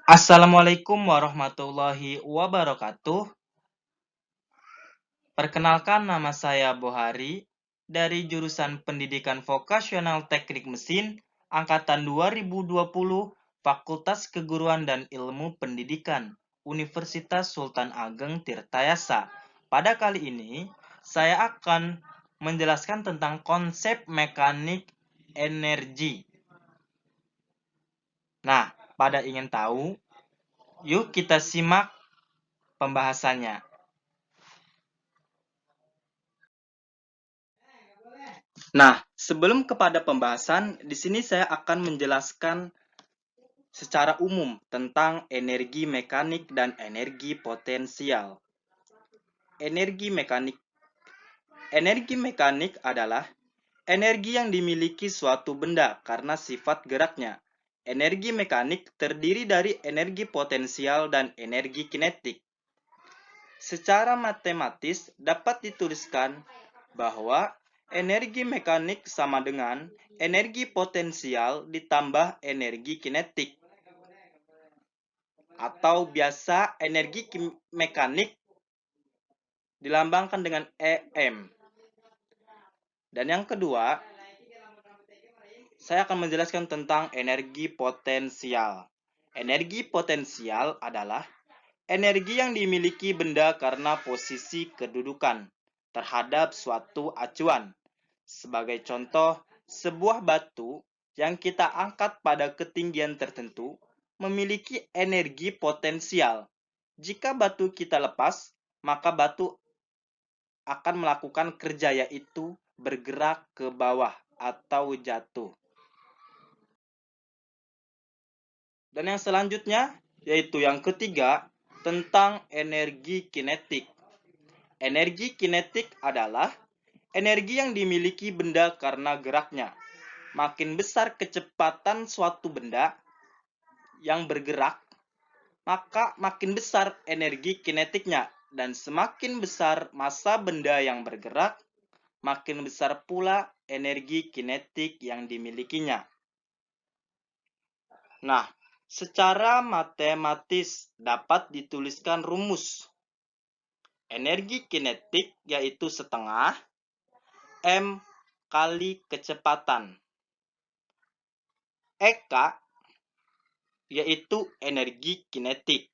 Assalamualaikum warahmatullahi wabarakatuh. Perkenalkan, nama saya Bohari dari jurusan Pendidikan Vokasional Teknik Mesin angkatan 2020 Fakultas Keguruan dan Ilmu Pendidikan Universitas Sultan Ageng Tirtayasa. Pada kali ini saya akan menjelaskan tentang konsep mekanik energi. Nah, pada ingin tahu, yuk kita simak pembahasannya. Nah, sebelum kepada pembahasan, di sini saya akan menjelaskan secara umum tentang energi mekanik dan energi potensial. Energi mekanik. Energi mekanik adalah energi yang dimiliki suatu benda karena sifat geraknya. Energi mekanik terdiri dari energi potensial dan energi kinetik. Secara matematis dapat dituliskan bahwa energi mekanik sama dengan energi potensial ditambah energi kinetik. Atau biasa energi mekanik dilambangkan dengan EM. Dan yang kedua, saya akan menjelaskan tentang energi potensial. Energi potensial adalah energi yang dimiliki benda karena posisi kedudukan terhadap suatu acuan. Sebagai contoh, sebuah batu yang kita angkat pada ketinggian tertentu memiliki energi potensial. Jika batu kita lepas, maka batu akan melakukan kerja, yaitu bergerak ke bawah atau jatuh. Dan yang selanjutnya, yaitu yang ketiga, tentang energi kinetik. Energi kinetik adalah energi yang dimiliki benda karena geraknya. Makin besar kecepatan suatu benda yang bergerak, maka makin besar energi kinetiknya. Dan semakin besar massa benda yang bergerak, makin besar pula energi kinetik yang dimilikinya. Nah, secara matematis dapat dituliskan rumus. Energi kinetik yaitu setengah M kali kecepatan. EK yaitu energi kinetik.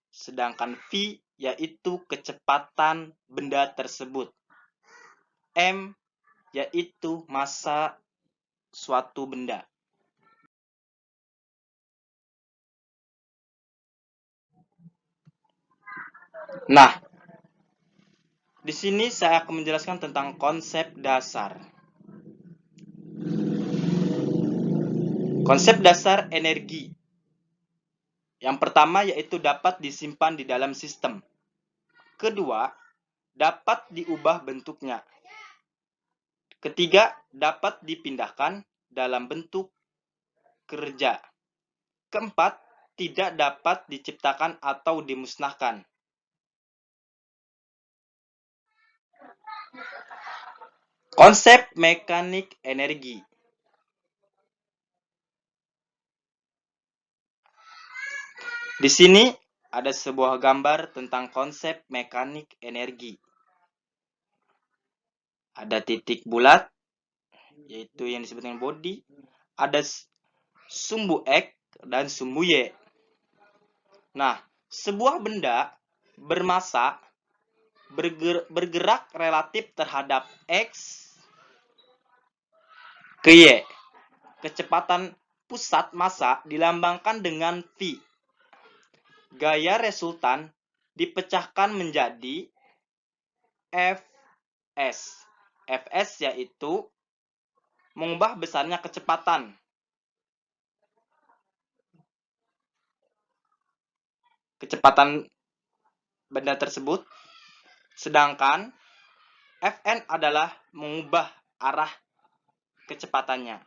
Sedangkan V yaitu kecepatan benda tersebut. M yaitu massa suatu benda. Nah, di sini saya akan menjelaskan tentang konsep dasar. Konsep dasar energi. Yang pertama yaitu dapat disimpan di dalam sistem. Kedua, dapat diubah bentuknya. Ketiga, dapat dipindahkan dalam bentuk kerja. Keempat, tidak dapat diciptakan atau dimusnahkan. Konsep mekanik energi. Di sini ada sebuah gambar tentang konsep mekanik energi. Ada titik bulat, yaitu yang disebut dengan body. Ada sumbu X dan sumbu Y. Nah, sebuah benda bermassa bergerak relatif terhadap X ke Y. Kecepatan pusat massa dilambangkan dengan V. Gaya resultan dipecahkan menjadi Fs. Fs yaitu mengubah besarnya kecepatan. Kecepatan benda tersebut. Sedangkan Fn adalah mengubah arah kecepatannya.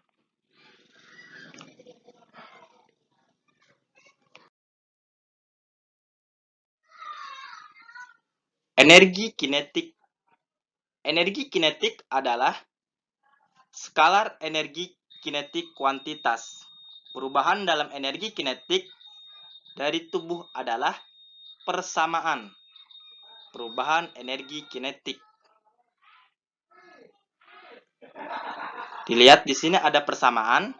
Energi kinetik. Energi kinetik adalah skalar energi kinetik kuantitas. Perubahan dalam energi kinetik dari tubuh adalah persamaan perubahan energi kinetik. Dilihat di sini ada persamaan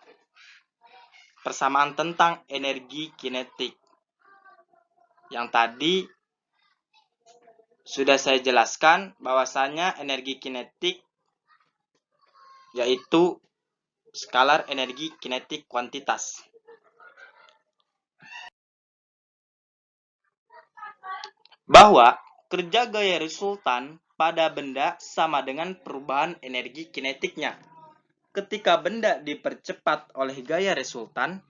tentang energi kinetik. Yang tadi sudah saya jelaskan bahwasanya energi kinetik yaitu skalar energi kinetik kuantitas. Bahwa kerja gaya resultan pada benda sama dengan perubahan energi kinetiknya. Ketika benda dipercepat oleh gaya resultan,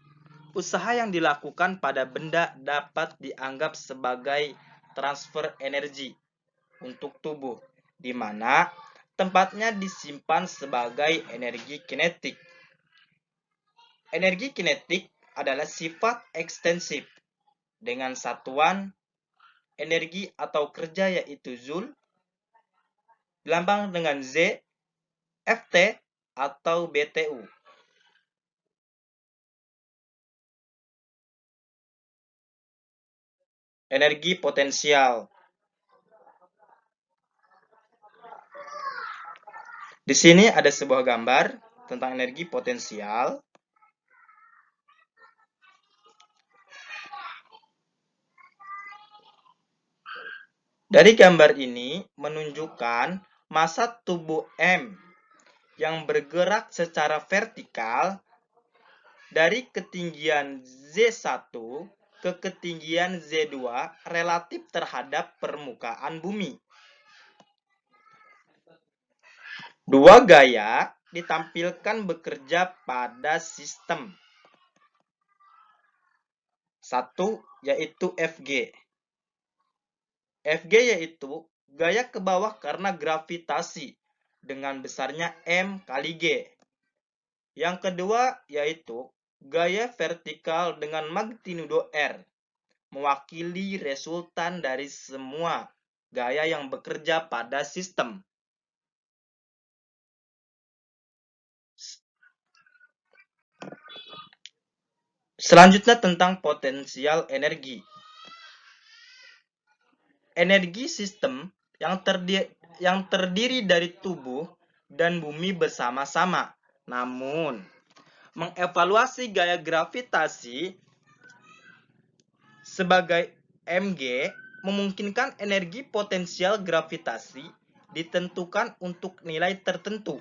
usaha yang dilakukan pada benda dapat dianggap sebagai transfer energi untuk tubuh, di mana tempatnya disimpan sebagai energi kinetik. Energi kinetik adalah sifat ekstensif dengan satuan energi atau kerja yaitu Joule, dilambang dengan Z, Ft, atau BTU. Energi potensial. Di sini ada sebuah gambar tentang energi potensial. Dari gambar ini menunjukkan massa tubuh M yang bergerak secara vertikal dari ketinggian Z1 ke ketinggian Z2 relatif terhadap permukaan bumi. Dua gaya ditampilkan bekerja pada sistem. Satu yaitu Fg. Fg yaitu gaya ke bawah karena gravitasi dengan besarnya M kali G. Yang kedua yaitu gaya vertikal dengan magnitudo R, mewakili resultan dari semua gaya yang bekerja pada sistem. Selanjutnya tentang potensial energi. Energi sistem yang terdiri dari tubuh dan bumi bersama-sama. Namun, mengevaluasi gaya gravitasi sebagai mg memungkinkan energi potensial gravitasi ditentukan untuk nilai tertentu.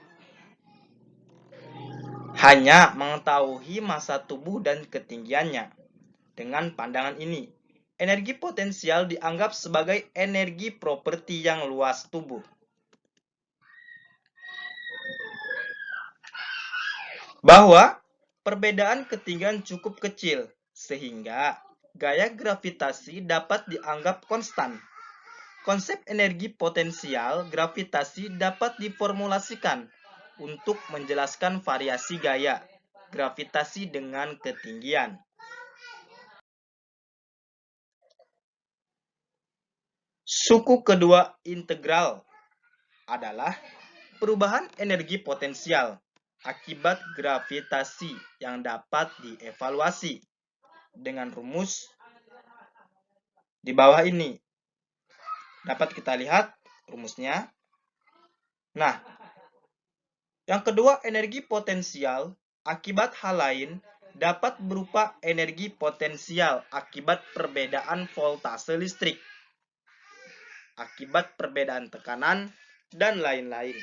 Hanya mengetahui massa tubuh dan ketinggiannya. Dengan pandangan ini, energi potensial dianggap sebagai energi properti yang luas tubuh. Bahwa perbedaan ketinggian cukup kecil, sehingga gaya gravitasi dapat dianggap konstan. Konsep energi potensial gravitasi dapat diformulasikan untuk menjelaskan variasi gaya gravitasi dengan ketinggian. Suku kedua integral adalah perubahan energi potensial akibat gravitasi yang dapat dievaluasi dengan rumus di bawah ini. Dapat kita lihat rumusnya. Nah, yang kedua, energi potensial akibat hal lain dapat berupa energi potensial akibat perbedaan voltase listrik, akibat perbedaan tekanan, dan lain-lain.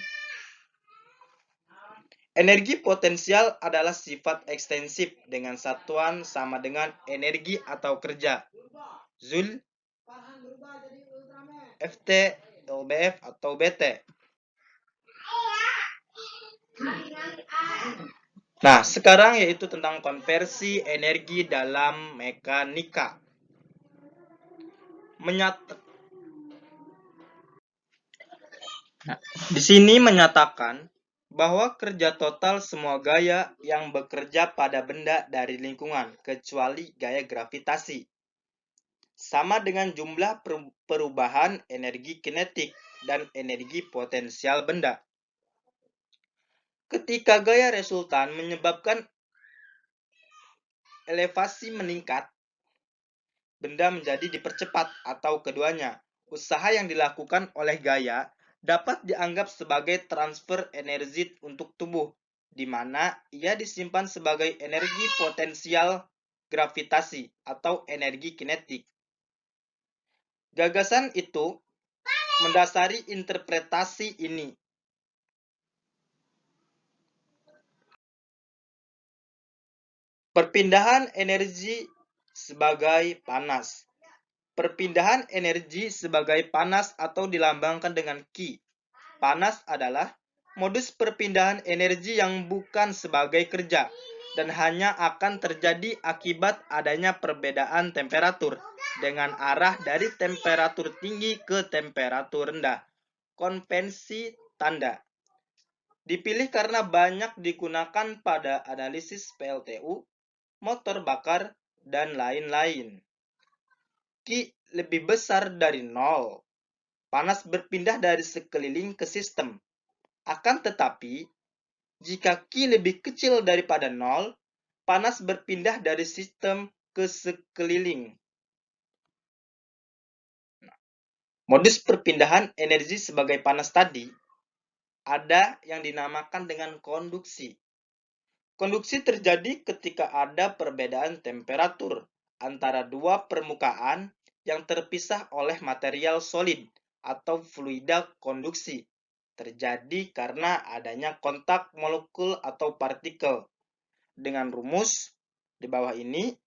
Energi potensial adalah sifat ekstensif dengan satuan sama dengan energi atau kerja. Joule, Ft, lbf, atau bt. Nah, sekarang yaitu tentang konversi energi dalam mekanika. Di sini menyatakan bahwa kerja total semua gaya yang bekerja pada benda dari lingkungan, kecuali gaya gravitasi, sama dengan jumlah perubahan energi kinetik dan energi potensial benda. Ketika gaya resultan menyebabkan elevasi meningkat, benda menjadi dipercepat atau keduanya. Usaha yang dilakukan oleh gaya dapat dianggap sebagai transfer energi untuk tubuh, di mana ia disimpan sebagai energi potensial gravitasi atau energi kinetik. Gagasan itu mendasari interpretasi ini. Perpindahan energi sebagai panas. Perpindahan energi sebagai panas atau dilambangkan dengan Q. Panas adalah modus perpindahan energi yang bukan sebagai kerja dan hanya akan terjadi akibat adanya perbedaan temperatur dengan arah dari temperatur tinggi ke temperatur rendah. Konvensi tanda dipilih karena banyak digunakan pada analisis PLTU, motor bakar, dan lain-lain. Q lebih besar dari 0. Panas berpindah dari sekeliling ke sistem. Akan tetapi, jika Q lebih kecil daripada 0, panas berpindah dari sistem ke sekeliling. Modus perpindahan energi sebagai panas tadi ada yang dinamakan dengan konduksi. Konduksi terjadi ketika ada perbedaan temperatur antara dua permukaan yang terpisah oleh material solid atau fluida. Konduksi terjadi karena adanya kontak molekul atau partikel. Dengan rumus di bawah ini,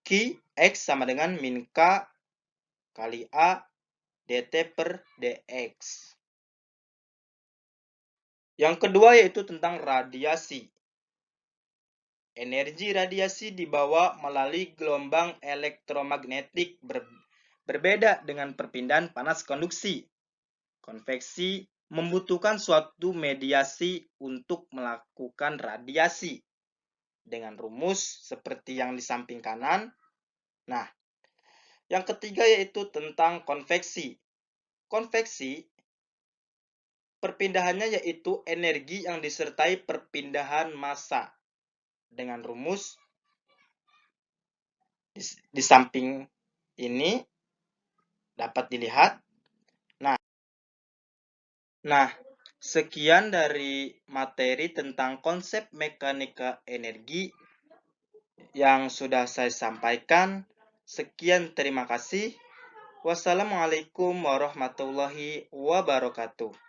Q X sama dengan min K kali A dt per dx. Yang kedua yaitu tentang radiasi. Energi radiasi dibawa melalui gelombang elektromagnetik berbeda dengan perpindahan panas konduksi. Konveksi membutuhkan suatu mediasi untuk melakukan radiasi. Dengan rumus seperti yang di samping kanan. Nah, yang ketiga yaitu tentang konveksi. Konveksi, perpindahannya yaitu energi yang disertai perpindahan massa. Dengan rumus di samping ini dapat dilihat. Nah, sekian dari materi tentang konsep mekanika energi yang sudah saya sampaikan. Sekian, terima kasih. Wassalamualaikum warahmatullahi wabarakatuh.